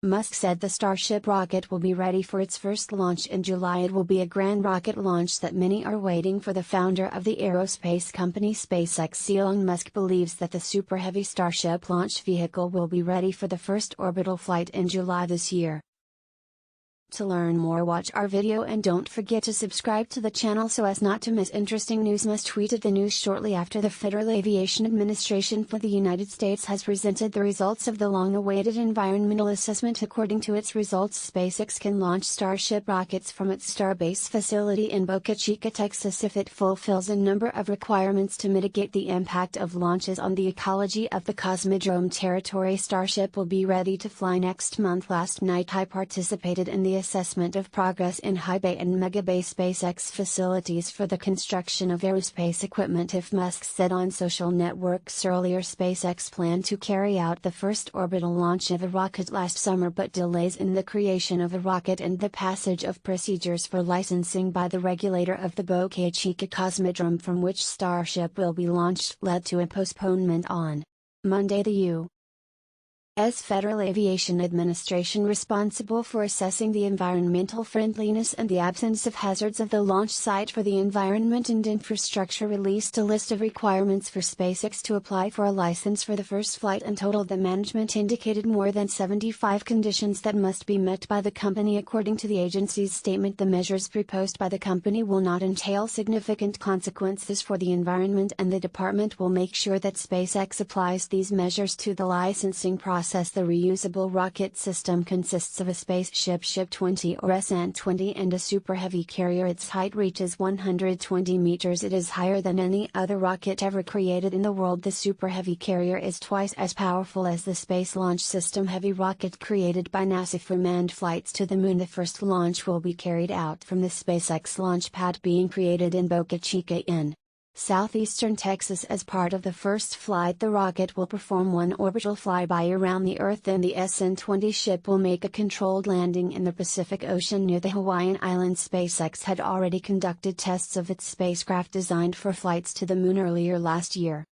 Musk said the Starship rocket will be ready for its first launch in July. It will be a grand rocket launch that many are waiting for. The founder of the aerospace company SpaceX, Elon Musk, believes that the Super Heavy Starship launch vehicle will be ready for the first orbital flight in July this year. To learn more, watch our video and don't forget to subscribe to the channel so as not to miss interesting news. Musk tweeted the news shortly after the Federal Aviation Administration for the United States has presented the results of the long-awaited environmental assessment. According to its results, SpaceX can launch Starship rockets from its Starbase facility in Boca Chica, Texas, if it fulfills a number of requirements to mitigate the impact of launches on the ecology of the Cosmodrome territory. Starship will be ready to fly next month. Last night I participated in the assessment of progress in High Bay and Mega Bay SpaceX facilities for the construction of aerospace equipment. If Musk said on social networks earlier, SpaceX planned to carry out the first orbital launch of a rocket last summer, but delays in the creation of a rocket and the passage of procedures for licensing by the regulator of the Boca Chica Cosmodrome from which Starship will be launched led to a postponement on Monday. The U.S. Federal Aviation Administration, responsible for assessing the environmental friendliness and the absence of hazards of the launch site for the Environment and Infrastructure, released a list of requirements for SpaceX to apply for a license for the first flight. In total, the management indicated more than 75 conditions that must be met by the company. According to the agency's statement, the measures proposed by the company will not entail significant consequences for the environment, and the department will make sure that SpaceX applies these measures to the licensing process. The reusable rocket system consists of a Spaceship Ship 20 or SN20 and a Super Heavy carrier. Its height reaches 120 meters. It is higher than any other rocket ever created in the world. The Super Heavy carrier is twice as powerful as the Space Launch System Heavy rocket created by NASA for manned flights to the Moon. The first launch will be carried out from the SpaceX launch pad being created in Boca Chica in southeastern Texas. As part of the first flight, the rocket will perform one orbital flyby around the Earth. Then the SN20 ship will make a controlled landing in the Pacific Ocean near the Hawaiian Islands. SpaceX had already conducted tests of its spacecraft designed for flights to the Moon earlier last year.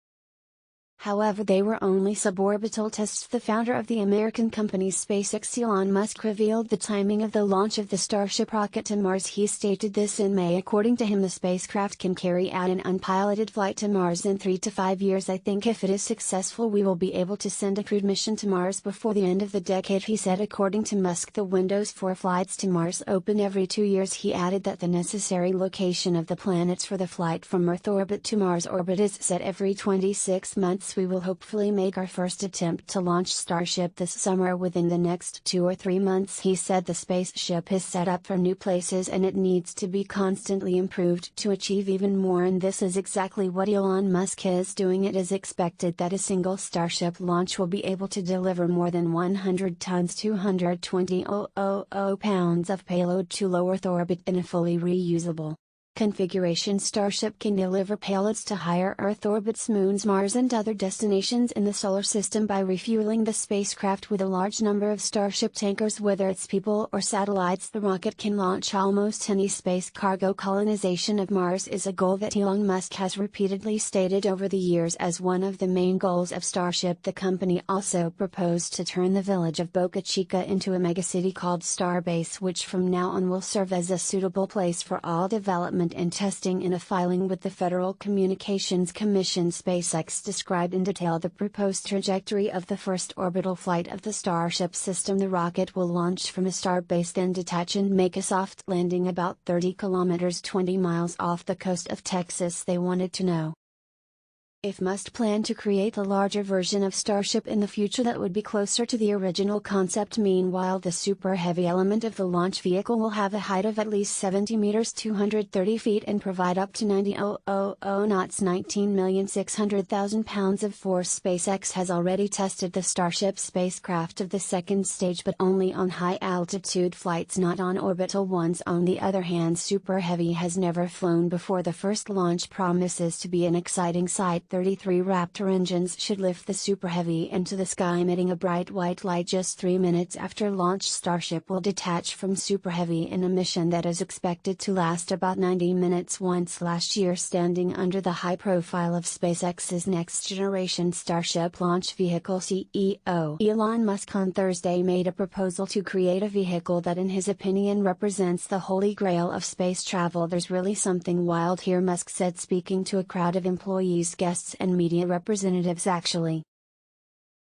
However, they were only suborbital tests. The founder of the American company SpaceX, Elon Musk, revealed the timing of the launch of the Starship rocket to Mars. He stated this in May. According to him, the spacecraft can carry out an unpiloted flight to Mars in 3 to 5 years. I think if it is successful, we will be able to send a crewed mission to Mars before the end of the decade, he said. According to Musk, the windows for flights to Mars open every 2 years. He added that the necessary location of the planets for the flight from Earth orbit to Mars orbit is set every 26 months. We will hopefully make our first attempt to launch Starship this summer within the next 2 or 3 months, he said. The spaceship is set up for new places and it needs to be constantly improved to achieve even more, and this is exactly what Elon Musk is doing. It is expected that a single Starship launch will be able to deliver more than 100 tons 220,000 pounds of payload to low Earth orbit in a fully reusable configuration. Starship can deliver payloads to higher Earth orbits, moons, Mars and other destinations in the solar system by refueling the spacecraft with a large number of Starship tankers. Whether it's people or satellites, the rocket can launch almost any space cargo. Colonization of Mars is a goal that Elon Musk has repeatedly stated over the years as one of the main goals of Starship. The company also proposed to turn the village of Boca Chica into a megacity called Starbase, which from now on will serve as a suitable place for all development and testing. In a filing with the Federal Communications Commission, SpaceX described in detail the proposed trajectory of the first orbital flight of the Starship system. The rocket will launch from a Starbase, then detach and make a soft landing about 30 kilometers 20 miles off the coast of Texas. They wanted to know if Musk planned to create a larger version of Starship in the future that would be closer to the original concept. Meanwhile, the Super Heavy element of the launch vehicle will have a height of at least 70 meters 230 feet and provide up to 90,000 knots 19,600,000 pounds of force. SpaceX has already tested the Starship spacecraft of the second stage, but only on high-altitude flights, not on orbital ones. On the other hand, Super Heavy has never flown before. The first launch promises to be an exciting sight. 33 Raptor engines should lift the Super Heavy into the sky, emitting a bright white light just 3 minutes after launch. Starship will detach from Super Heavy in a mission that is expected to last about 90 minutes. Once last year, standing under the high profile of SpaceX's next generation Starship launch vehicle, CEO Elon Musk on Thursday made a proposal to create a vehicle that in his opinion represents the holy grail of space travel. "There's really something wild here," Musk said, speaking to a crowd of employees, guests and media representatives. "Actually,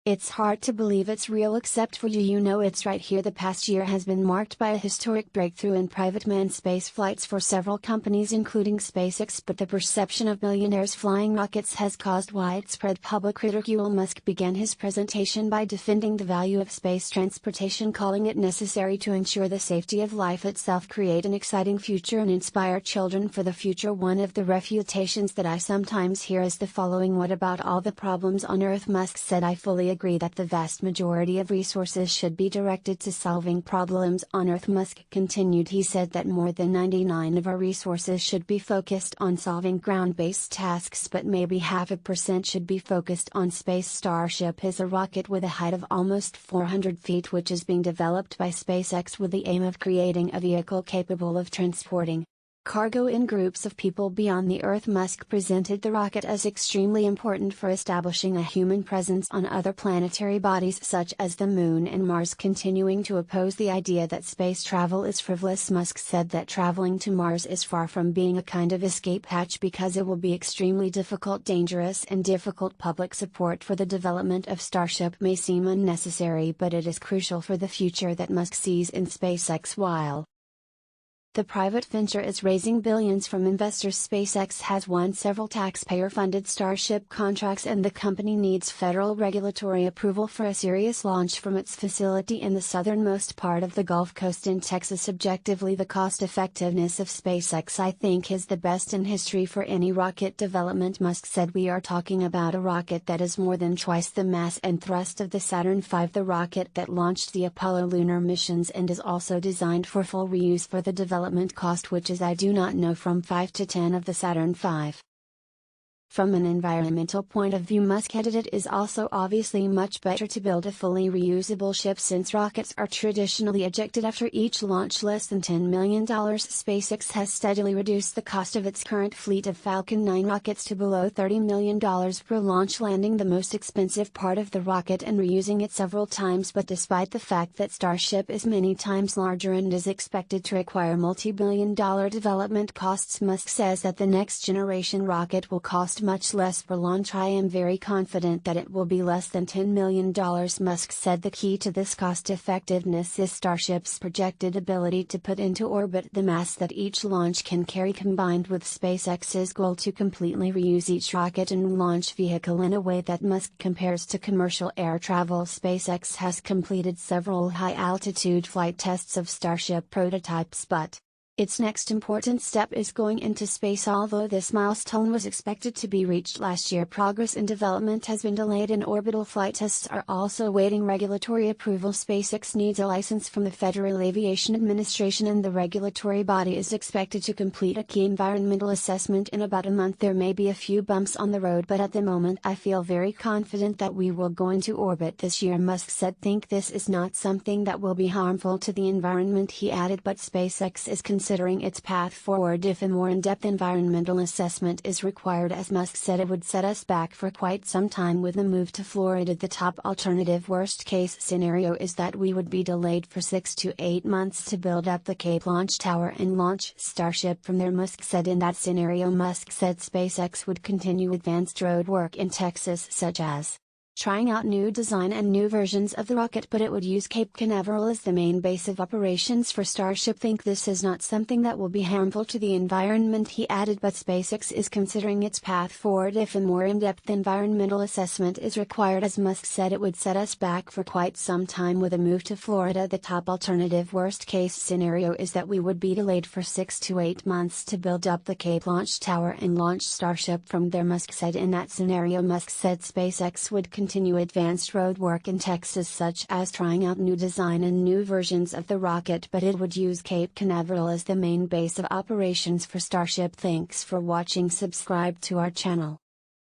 it's hard to believe it's real, except for you. You know it's right here. The past year has been marked by a historic breakthrough in private manned space flights for several companies including SpaceX, but the perception of millionaires flying rockets has caused widespread public ridicule." Musk began his presentation by defending the value of space transportation, calling it necessary to ensure the safety of life itself, create an exciting future and inspire children for the future. "One of the refutations that I sometimes hear is the following: what about all the problems on Earth?" Musk said. "I fully agree that the vast majority of resources should be directed to solving problems on Earth," Musk continued. He said that more than 99% of our resources should be focused on solving ground-based tasks, but maybe 0.5% should be focused on space. Starship is a rocket with a height of almost 400 feet which is being developed by SpaceX with the aim of creating a vehicle capable of transporting cargo in groups of people beyond the Earth. Musk presented the rocket as extremely important for establishing a human presence on other planetary bodies such as the Moon and Mars, continuing to oppose the idea that space travel is frivolous. Musk said that traveling to Mars is far from being a kind of escape hatch because it will be extremely difficult, dangerous and difficult. Public support for the development of Starship may seem unnecessary, but it is crucial for the future that Musk sees in SpaceX. While the private venture is raising billions from investors, SpaceX has won several taxpayer-funded Starship contracts and the company needs federal regulatory approval for a serious launch from its facility in the southernmost part of the Gulf Coast in Texas. Objectively, the cost-effectiveness of SpaceX, I think, is the best in history for any rocket development, Musk said. "We are talking about a rocket that is more than twice the mass and thrust of the Saturn V, the rocket that launched the Apollo lunar missions, and is also designed for full reuse for the development cost, which is, I do not know, from 5 to 10 of the Saturn V. From an environmental point of view," Musk added, "it is also obviously much better to build a fully reusable ship since rockets are traditionally ejected after each launch. Less than $10 million. SpaceX has steadily reduced the cost of its current fleet of Falcon 9 rockets to below $30 million per launch, landing the most expensive part of the rocket and reusing it several times. But despite the fact that Starship is many times larger and is expected to require multi-billion-dollar development costs, Musk says that the next generation rocket will cost much less per launch. "I am very confident that it will be less than $10 million, Musk said. "The key to this cost effectiveness is Starship's projected ability to put into orbit the mass that each launch can carry, combined with SpaceX's goal to completely reuse each rocket and launch vehicle in a way that Musk compares to commercial air travel. SpaceX has completed several high-altitude flight tests of Starship prototypes, but its next important step is going into space. Although this milestone was expected to be reached last year, progress in development has been delayed and orbital flight tests are also awaiting regulatory approval. SpaceX needs a license from the Federal Aviation Administration and the regulatory body is expected to complete a key environmental assessment in about a month. There may be a few bumps on the road, but at the moment I feel very confident that we will go into orbit this year," Musk said. "Think this is not something that will be harmful to the environment," he added, but SpaceX is considering its path forward if a more in-depth environmental assessment is required. As Musk said, it would set us back for quite some time with the move to Florida. "The top alternative worst-case scenario is that we would be delayed for 6 to 8 months to build up the Cape Launch Tower and launch Starship from there," Musk said. In that scenario, Musk said SpaceX would continue advanced road work in Texas, such as trying out new design and new versions of the rocket, but it would use Cape Canaveral as the main base of operations for Starship. "Think this is not something that will be harmful to the environment," he added, but SpaceX is considering its path forward if a more in-depth environmental assessment is required. As Musk said, it would set us back for quite some time with a move to Florida. "The top alternative worst-case scenario is that we would be delayed for 6 to 8 months to build up the Cape Launch Tower and launch Starship from there," Musk said. In that scenario, Musk said SpaceX would continue advanced road work in Texas, such as trying out new design and new versions of the rocket, but it would use Cape Canaveral as the main base of operations for Starship. Thanks for watching. Subscribe to our channel.